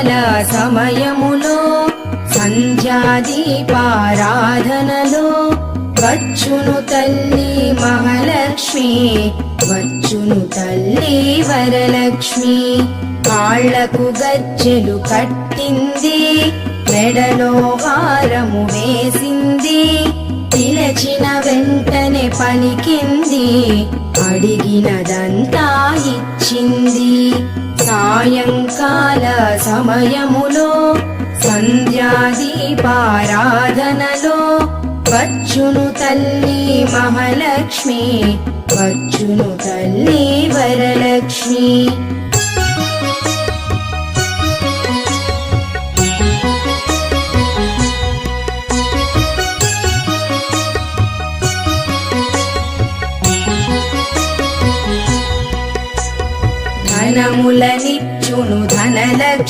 సాయంకాల సమయములో సంధ్యాదీపారాధనలో వచ్చును తల్లి మహాలక్ష్మి, వచ్చును తల్లి వరలక్ష్మి. కాళ్లకు గజ్జెలు కట్టింది, మెడలో హారము వేసింది, పిలచిన వెంటనే పలికింది, అడిగినదంతా ఇచ్చింది. సాయంకాల సమయములో సంధ్యాదీపారాధనలో వచ్చును తల్లి మహాలక్ష్మి, వచ్చును తల్లి వరలక్ష్మి. ధనములనిచ్చును ధనలక్ష్మి,